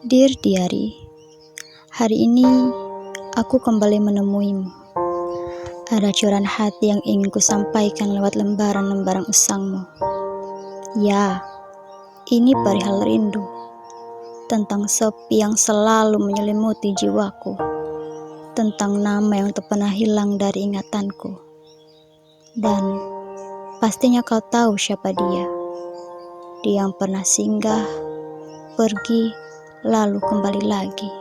Dear Diary, hari ini aku kembali menemuimu. Ada curahan hati yang ingin kusampaikan lewat lembaran-lembaran usangmu. Ya, ini perihal rindu, tentang sepi yang selalu menyelimuti jiwaku, tentang nama yang tak pernah hilang dari ingatanku. Dan pastinya kau tahu siapa dia. Dia yang pernah singgah, pergi, lalu kembali lagi.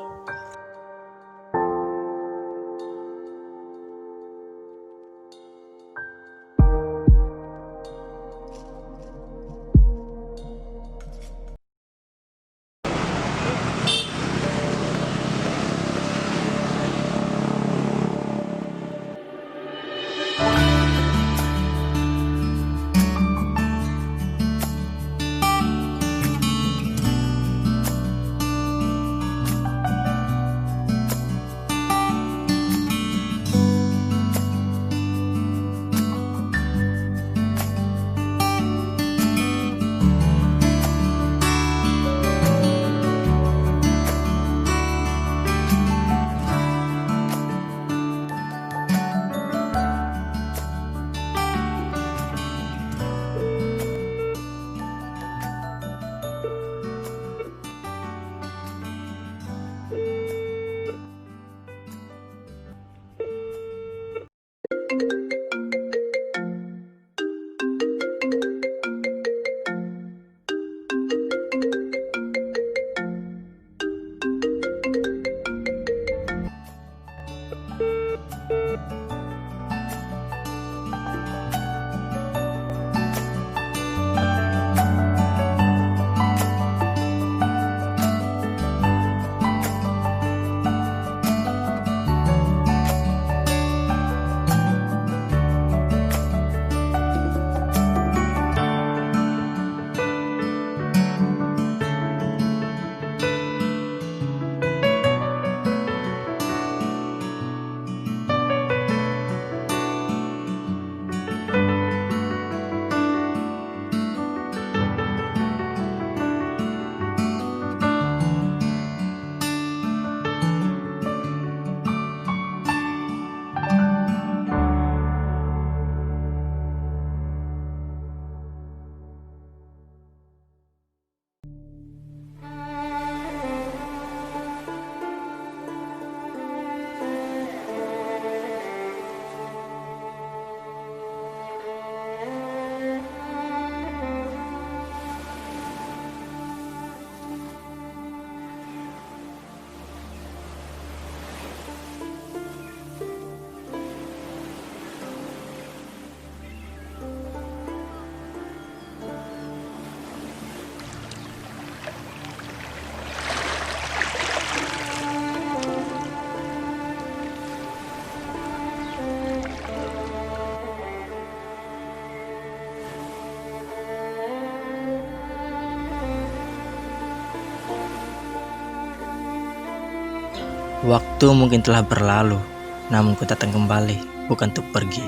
Waktu mungkin telah berlalu, namun ku datang kembali, bukan untuk pergi.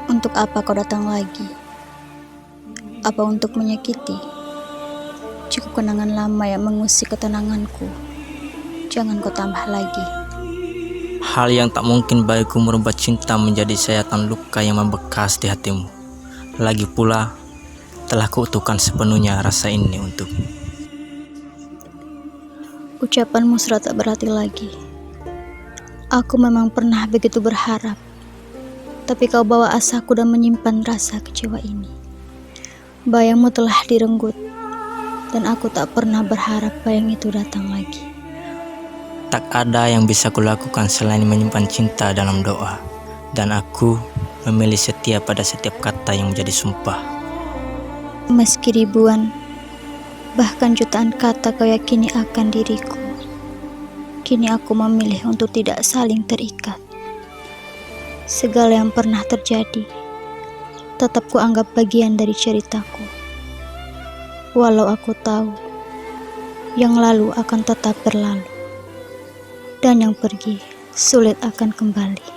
Untuk apa kau datang lagi? Apa untuk menyakiti? Cukup kenangan lama yang mengusik ketenanganku. Jangan kau tambah lagi. Hal yang tak mungkin bagiku merubah cinta menjadi sayatan luka yang membekas di hatimu. Lagi pula, telah kuutuhkan sepenuhnya rasa ini untukmu. Ucapanmu sudah tak berarti lagi. Aku memang pernah begitu berharap, tapi kau bawa asaku dan menyimpan rasa kecewa ini. Bayangmu telah direnggut, dan aku tak pernah berharap bayang itu datang lagi. Tak ada yang bisa kulakukan selain menyimpan cinta dalam doa, dan aku memilih setia pada setiap kata yang menjadi sumpah. Meski ribuan, bahkan jutaan kata kau yakini akan diriku, kini aku memilih untuk tidak saling terikat. Segala yang pernah terjadi tetap kuanggap bagian dari ceritaku. Walau aku tahu yang lalu akan tetap berlalu, dan yang pergi sulit akan kembali.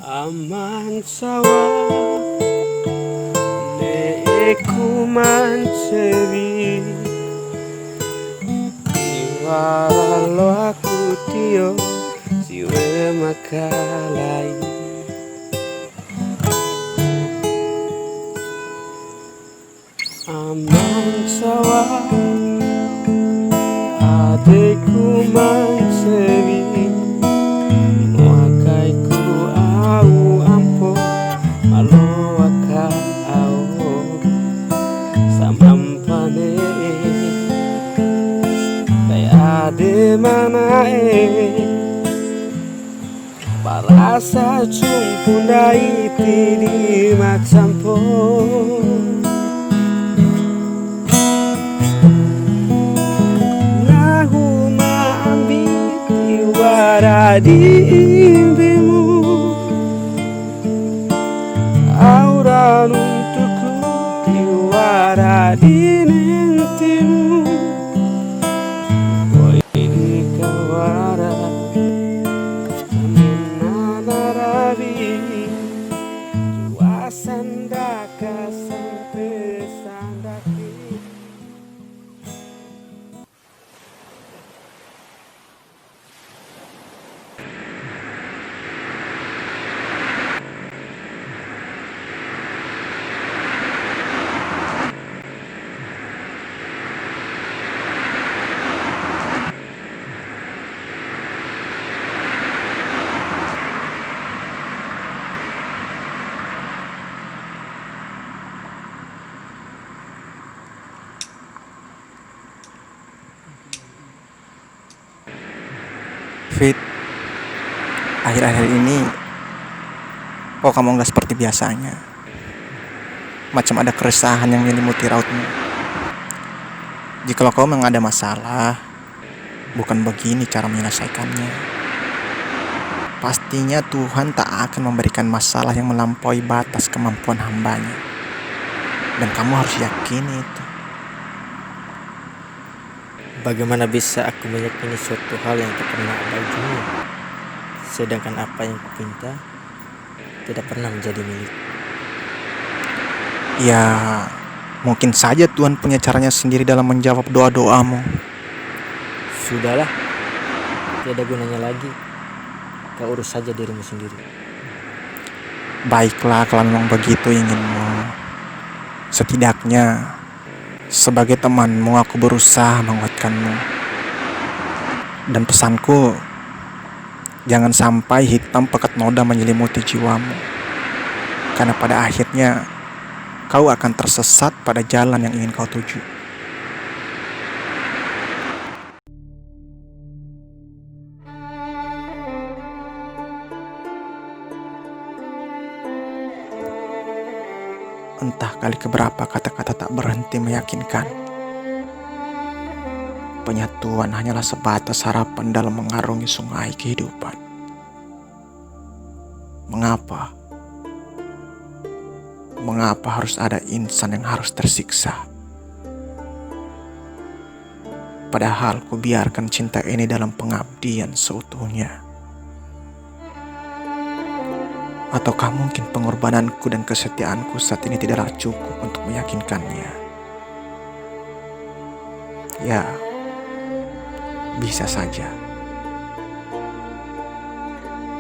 Aman sawa adikku mancewi iwara lo aku tio siwe makalai amang sawa adikku mancewi wakai ku au ampo malo waka au samampane kai ade mana palasa cumpundai tidi macampo di impimu aura untukku tiwara di nintimu koi di kawara menanarabi jua sandaka sampai sandaki. Fit, akhir-akhir ini kok kamu nggak seperti biasanya? Macam ada keresahan yang menyelimuti rautmu. Jikalau kau memang ada masalah, bukan begini cara menyelesaikannya. Pastinya Tuhan tak akan memberikan masalah yang melampaui batas kemampuan hambanya. Dan kamu harus yakini itu. Bagaimana bisa aku meyakini suatu hal yang tak pernah ada ujungnya, sedangkan apa yang kupinta tidak pernah menjadi milik. Ya, mungkin saja Tuhan punya caranya sendiri dalam menjawab doa-doamu. Sudahlah, tiada gunanya lagi. Kau urus saja dirimu sendiri. Baiklah kalau memang begitu inginmu. Setidaknya sebagai temanmu aku berusaha menguatkanmu. Dan pesanku, jangan sampai hitam pekat noda menyelimuti jiwamu. Karena pada akhirnya kau akan tersesat pada jalan yang ingin kau tuju. Entah kali keberapa kata-kata tak berhenti meyakinkan. Penyatuan hanyalah sebatas harapan dalam mengarungi sungai kehidupan. Mengapa? Mengapa harus ada insan yang harus tersiksa? Padahal ku biarkan cinta ini dalam pengabdian seutuhnya. Ataukah mungkin pengorbananku dan kesetiaanku saat ini tidaklah cukup untuk meyakinkannya? Ya, bisa saja.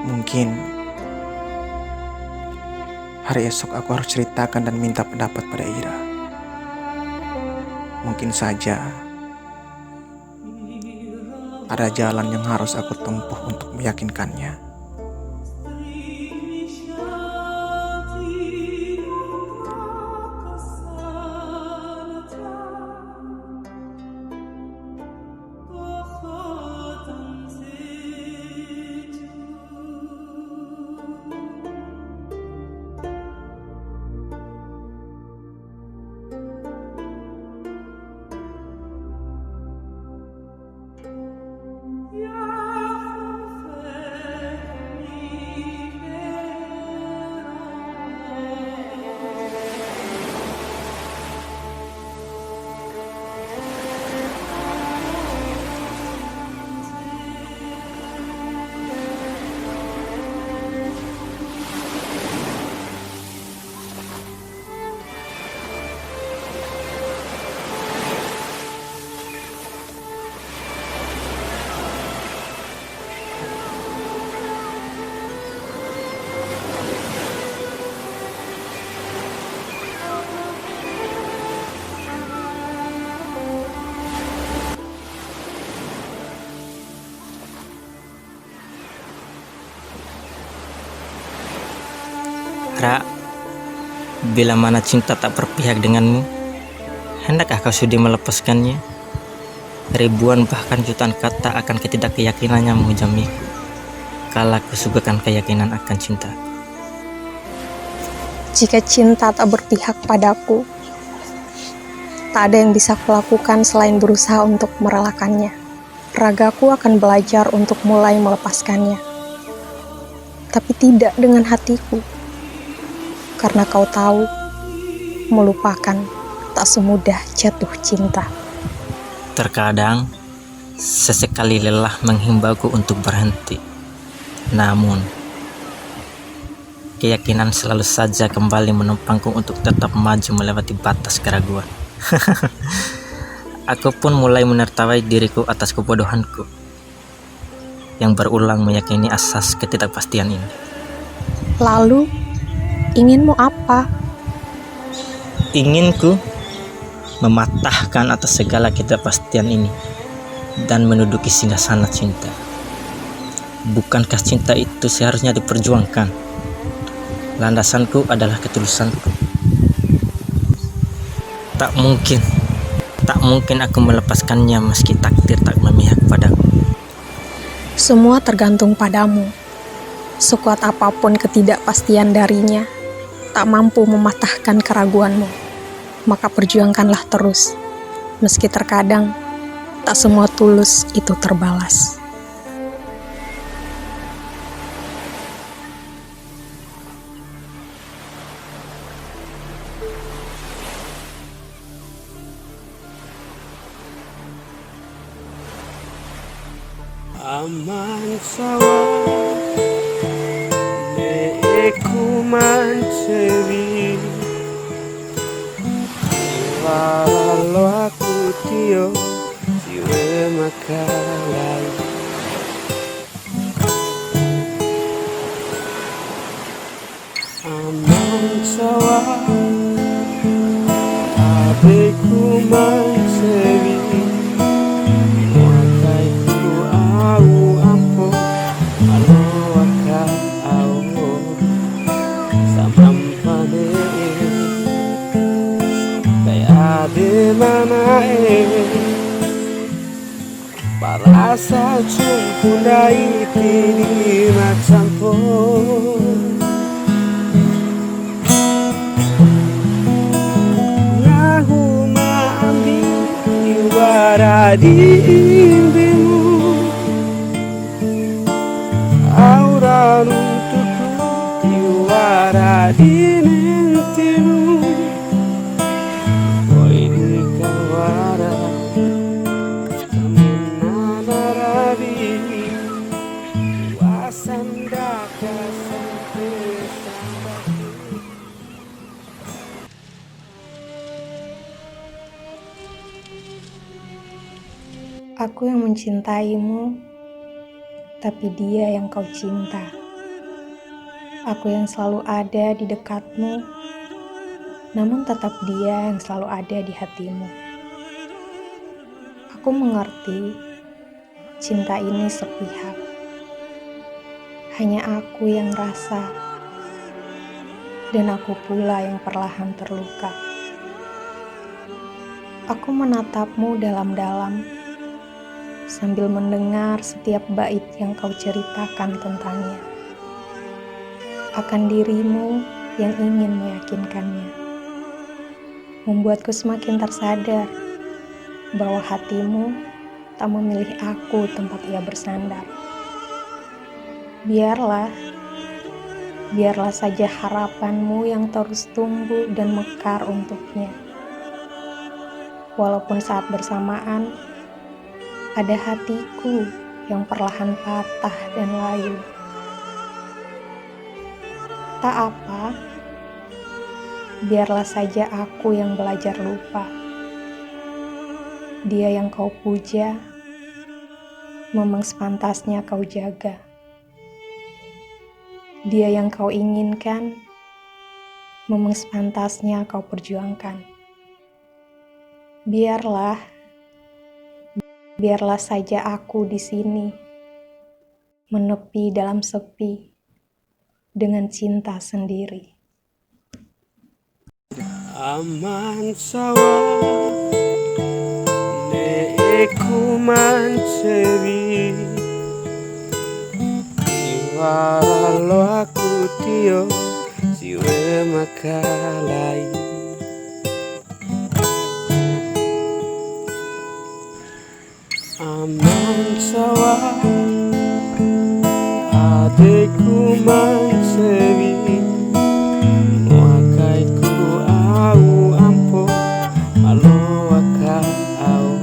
Mungkin hari esok aku harus ceritakan dan minta pendapat pada Ira. Mungkin saja ada jalan yang harus aku tempuh untuk meyakinkannya. Ra, bila mana cinta tak berpihak denganmu, hendakkah kau sudi melepaskannya? Ribuan bahkan jutaan kata akan ketidakyakinannya menghujamiku, kala kusuguhkan keyakinan akan cinta. Jika cinta tak berpihak padaku, tak ada yang bisa kulakukan selain berusaha untuk merelakannya. Ragaku akan belajar untuk mulai melepaskannya, tapi tidak dengan hatiku, karena kau tahu, melupakan tak semudah jatuh cinta. Terkadang, sesekali lelah menghimbauku untuk berhenti. Namun, keyakinan selalu saja kembali menopangku untuk tetap maju melewati batas keraguan. Aku pun mulai menertawai diriku atas kebodohanku yang berulang meyakini asas ketidakpastian ini. Lalu, inginmu apa? Inginku mematahkan atas segala ketidakpastian ini dan menduduki singgasana cinta. Bukankah cinta itu seharusnya diperjuangkan? Landasanku adalah ketulusanku. Tak mungkin aku melepaskannya meski takdir tak memihak padaku. Semua tergantung padamu. Sekuat apapun ketidakpastian darinya, tak mampu mematahkan keraguanmu. Maka perjuangkanlah terus, meski terkadang tak semua tulus itu terbalas. Aman sawa Neku mancewi Walau aku tio Siwe makalai Aman sawa Abeku mancewi Di mana Parasa cumpundai tini macam pun Ngahu maambil iwara di imbimu Aura untukku iwara di nentimu Aku yang mencintaimu, tapi dia yang kau cinta. Aku yang selalu ada di dekatmu, namun tetap dia yang selalu ada di hatimu. Aku mengerti, cinta ini sepihak. Hanya aku yang rasa, dan aku pula yang perlahan terluka. Aku menatapmu dalam-dalam, sambil mendengar setiap bait yang kau ceritakan tentangnya. Akan dirimu yang ingin meyakinkannya. Membuatku semakin tersadar bahwa hatimu tak memilih aku tempat ia bersandar. Biarlah saja harapanmu yang terus tumbuh dan mekar untuknya. Walaupun saat bersamaan, ada hatiku yang perlahan patah dan layu. Tak apa, biarlah saja aku yang belajar lupa. Dia yang kau puja, memang sepantasnya kau jaga. Dia yang kau inginkan, memang sepantasnya kau perjuangkan. Biarlah saja aku di sini, menepi dalam sepi, dengan cinta sendiri. aman sawa ne kuman sebi iwara lo aku tio siwe makalai aman sawa adekku man sebi nuakai ku au ampo malo aka au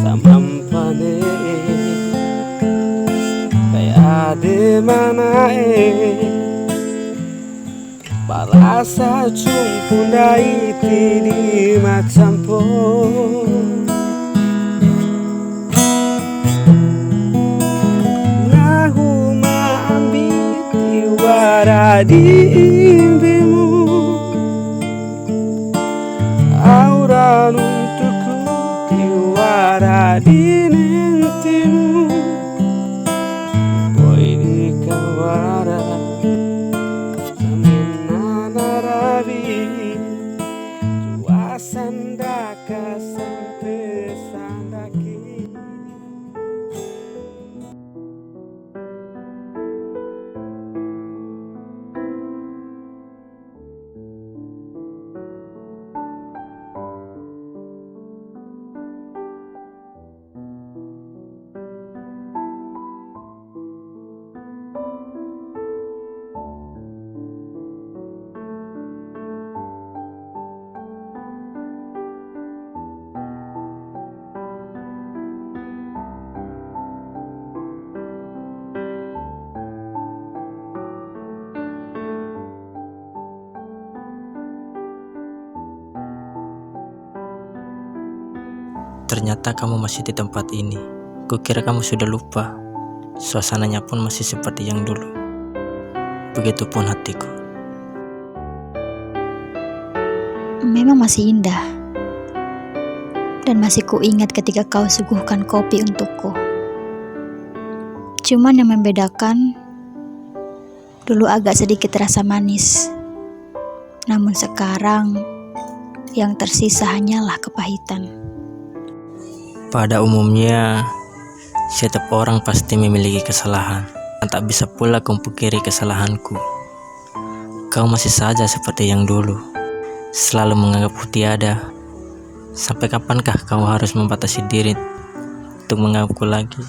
samampane kai ade mana balasa cumpundai di macampo di impimu aura untukku tiwara di nantimu poi di kawara samana rabi tua sandaka sampai sandaki. Ternyata kamu masih di tempat ini. Kukira kamu sudah lupa. Suasananya pun masih seperti yang dulu. Begitupun hatiku. Memang masih indah. Dan masih kuingat ketika kau suguhkan kopi untukku. Cuman yang membedakan, dulu agak sedikit rasa manis. Namun sekarang, yang tersisa hanyalah kepahitan. Pada umumnya, setiap orang pasti memiliki kesalahan. Dan tak bisa pula kumpukiri kesalahanku. Kau masih saja seperti yang dulu. Selalu menganggapku tiada. Sampai kapankah kau harus membatasi diri untuk menganggapku lagi?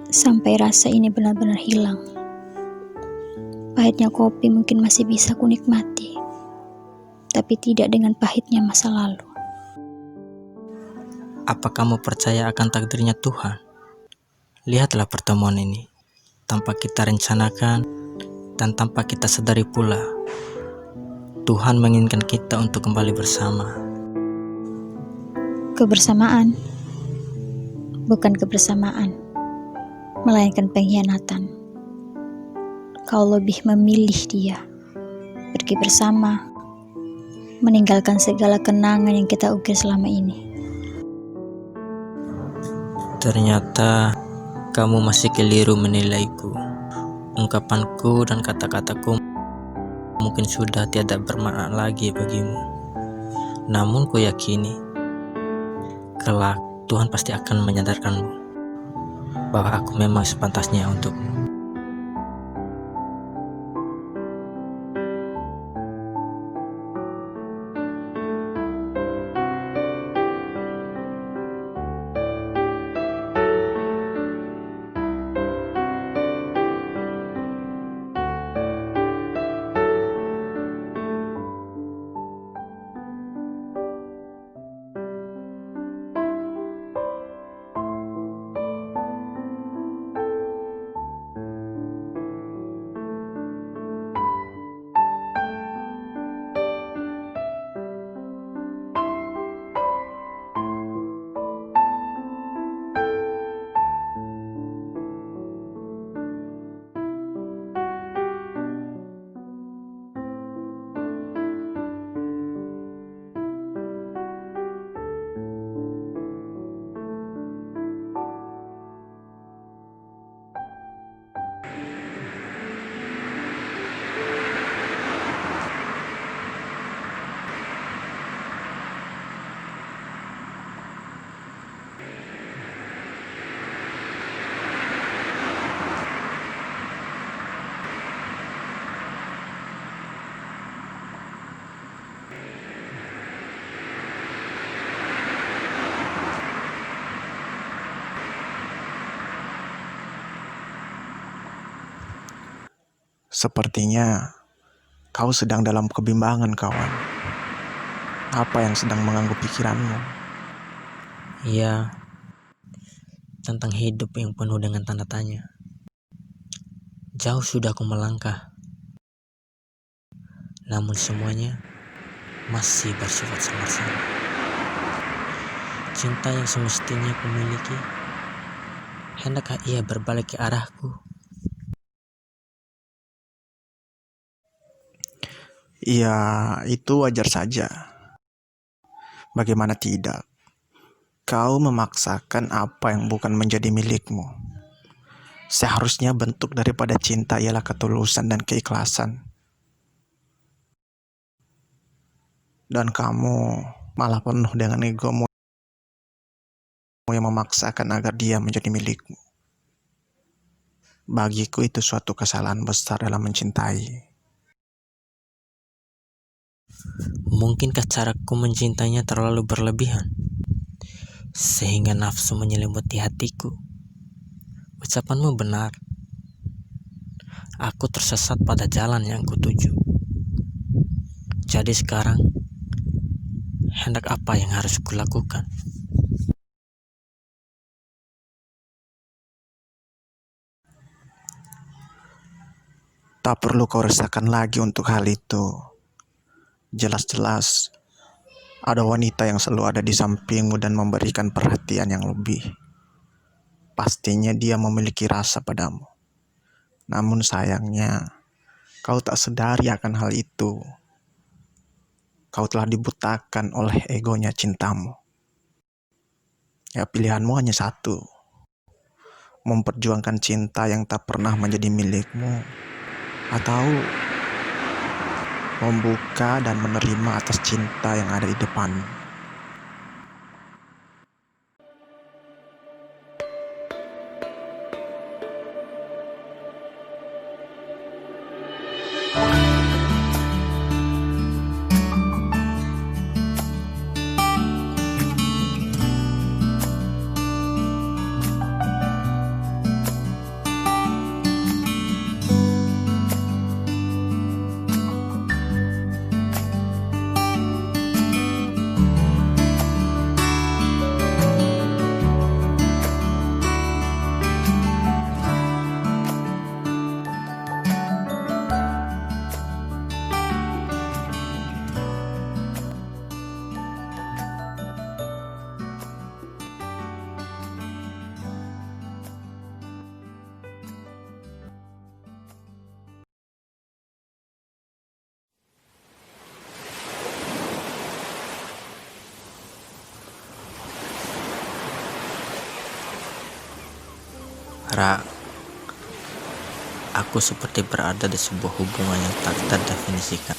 Sampai rasa ini benar-benar hilang. Pahitnya kopi mungkin masih bisa kunikmati, tapi tidak dengan pahitnya masa lalu. Apa kamu percaya akan takdirnya Tuhan? Lihatlah pertemuan ini. Tanpa kita rencanakan dan tanpa kita sadari pula, Tuhan menginginkan kita untuk kembali bersama. Kebersamaan bukan kebersamaan, melainkan pengkhianatan. Kau lebih memilih dia pergi bersama, meninggalkan segala kenangan yang kita ukir selama ini. Ternyata kamu masih keliru menilaiku. Ungkapanku dan kata-kataku mungkin sudah tidak bermakna lagi bagimu. Namun ku yakini, kelak Tuhan pasti akan menyadarkanmu bahwa aku memang sepantasnya untukmu. Sepertinya kau sedang dalam kebimbangan, kawan. Apa yang sedang mengganggu pikiranmu? Ya, tentang hidup yang penuh dengan tanda tanya. Jauh sudah aku melangkah, namun semuanya masih bersifat samar-samar. Cinta yang semestinya aku miliki, hendakkah ia berbalik ke arahku? Ya, itu wajar saja. Bagaimana tidak? Kau memaksakan apa yang bukan menjadi milikmu. Seharusnya bentuk daripada cinta ialah ketulusan dan keikhlasan. Dan kamu malah penuh dengan egomu yang memaksakan agar dia menjadi milikmu. Bagiku itu suatu kesalahan besar dalam mencintai. Mungkinkah caraku mencintainya terlalu berlebihan, sehingga nafsu menyelimuti hatiku? Ucapanmu benar. Aku tersesat pada jalan yang kutuju. Jadi sekarang, hendak apa yang harus kulakukan? Tak perlu kau resahkan lagi untuk hal itu. Jelas-jelas ada wanita yang selalu ada di sampingmu dan memberikan perhatian yang lebih. Pastinya dia memiliki rasa padamu. Namun sayangnya, kau tak sadari akan hal itu. Kau telah dibutakan oleh egonya cintamu. Ya, pilihanmu hanya satu. Memperjuangkan cinta yang tak pernah menjadi milikmu, atau membuka dan menerima atas cinta yang ada di depan. Ra, aku seperti berada di sebuah hubungan yang tak terdefinisikan.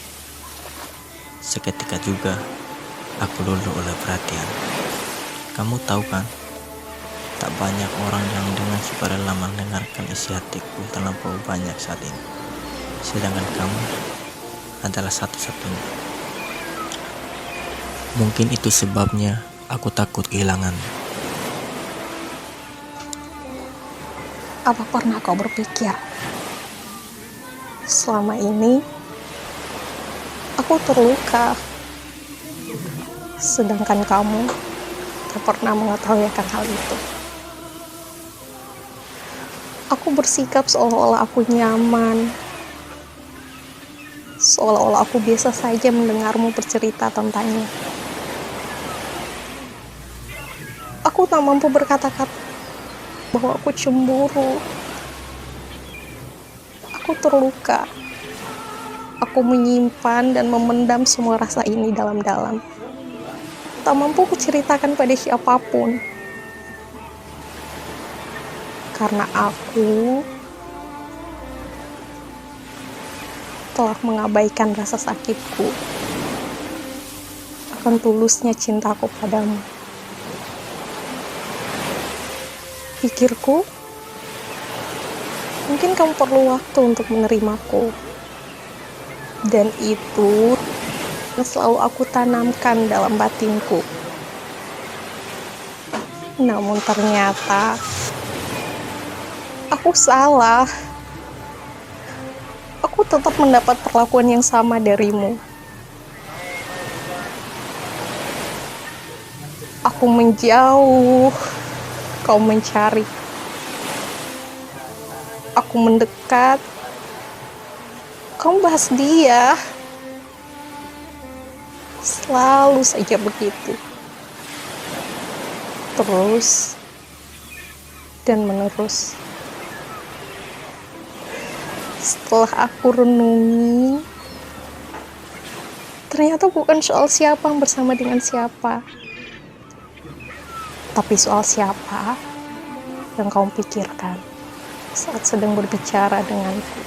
Seketika juga, aku luluh oleh perhatian. Kamu tahu kan, tak banyak orang yang dengan sukarela mendengarkan isi hatiku terlampau banyak saat ini. Sedangkan kamu adalah satu-satunya. Mungkin itu sebabnya aku takut kehilanganmu. Apa pernah kau berpikir, selama ini aku terluka, sedangkan kamu tak pernah mengetahui akan hal itu. Aku bersikap seolah-olah aku nyaman, seolah-olah aku biasa saja mendengarmu bercerita tentangnya. Aku tak mampu berkata-kata bahwa aku cemburu. Aku terluka. Aku menyimpan dan memendam semua rasa ini dalam-dalam. Tak mampu kuceritakan pada siapapun. Karena aku telah mengabaikan rasa sakitku akan tulusnya cintaku padamu. Pikirku, mungkin kamu perlu waktu untuk menerimaku. Dan itu yang selalu aku tanamkan dalam batinku. Namun ternyata aku salah. Aku tetap mendapat perlakuan yang sama darimu. Aku menjauh, kau mencari. Aku mendekat, kau bahas dia. Selalu saja begitu. Terus dan menerus. Setelah aku renungi, ternyata bukan soal siapa yang bersama dengan siapa, tapi soal siapa yang kau pikirkan saat sedang berbicara denganku.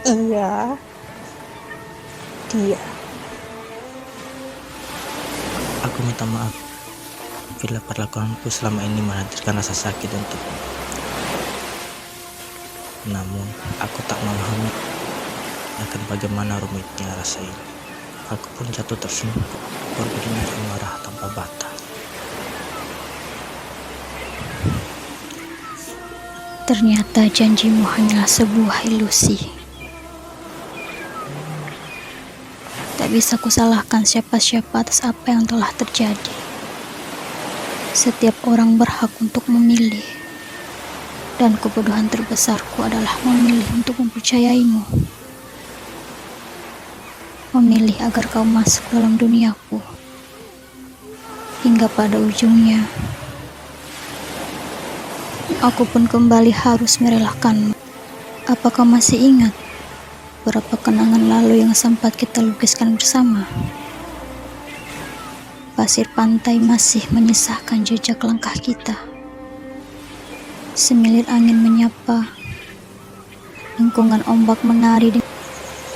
Iya, dia. Aku minta maaf bila perlakuanku selama ini menghadirkan rasa sakit untukmu. Namun, aku tak memahami akan bagaimana rumitnya rasa ini. Aku pun jatuh tersungkur, berbuat marah tanpa batas. Ternyata janjimu hanyalah sebuah ilusi. Tak bisa kusalahkan siapa-siapa atas apa yang telah terjadi. Setiap orang berhak untuk memilih. Dan kebodohan terbesarku adalah memilih untuk mempercayaimu. Memilih agar kau masuk dalam duniaku. Hingga pada ujungnya, aku pun kembali harus merelakanmu. Apakah masih ingat berapa kenangan lalu yang sempat kita lukiskan bersama? Pasir pantai masih menyisakan jejak langkah kita. Semilir angin menyapa, lengkungan ombak menari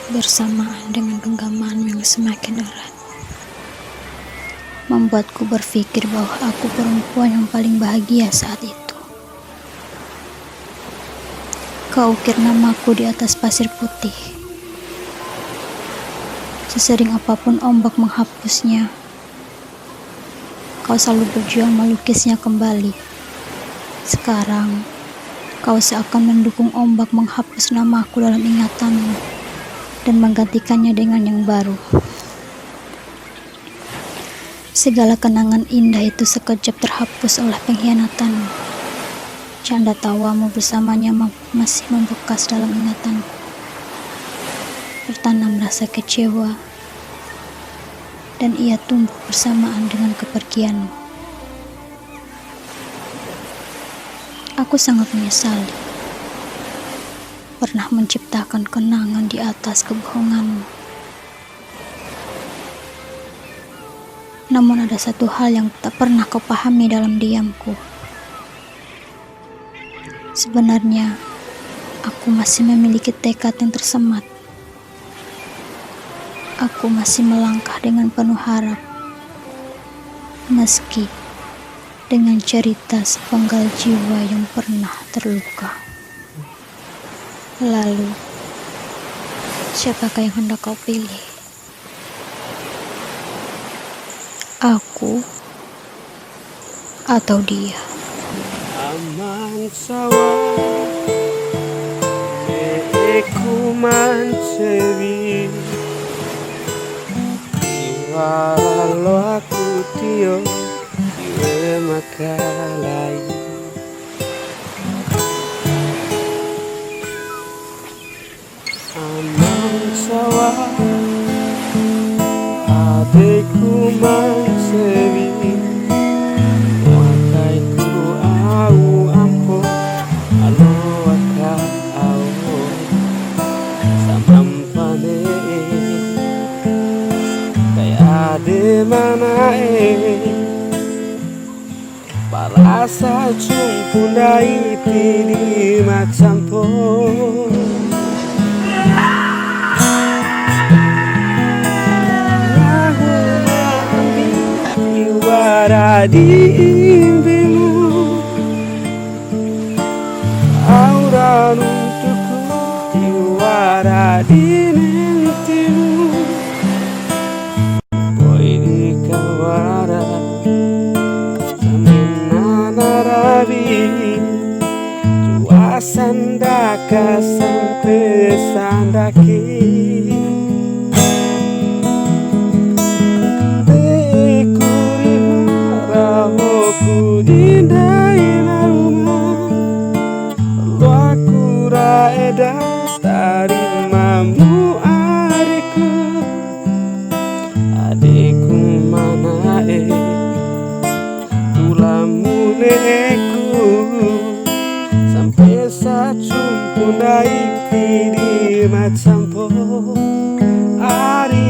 bersamaan dengan genggaman yang semakin erat. Membuatku berpikir bahwa aku perempuan yang paling bahagia saat itu. Kau ukir namaku di atas pasir putih. Sesering apapun ombak menghapusnya, kau selalu berjuang melukisnya kembali. Sekarang, kau seakan mendukung ombak menghapus namaku dalam ingatanmu dan menggantikannya dengan yang baru. Segala kenangan indah itu sekejap terhapus oleh pengkhianatanmu. Canda tawamu bersamanya masih membekas dalam ingatanku. Tertanam rasa kecewa, dan ia tumbuh bersamaan dengan kepergianmu. Aku sangat menyesali pernah menciptakan kenangan di atas kebohonganmu. Namun ada satu hal yang tak pernah kau pahami dalam diamku. Sebenarnya, aku masih memiliki tekad yang tersemat. Aku masih melangkah dengan penuh harap, meski dengan cerita sepenggal jiwa yang pernah terluka. Lalu, siapakah yang hendak kau pilih? Aku atau dia? Aman sawa Eku mancewi Iwara lo aku tio Iwe makalai Aman sawa Adekku mancewi Wakaiku au ampo Alo waka au Samampane Kaya de mana Palasa cumpundai tini macampo Iwara di impimu Aura untukku Iwara di mentimu beda tarimamu adikku. Adikku mana tulamu neku sampai sacumpu naik di macampo ari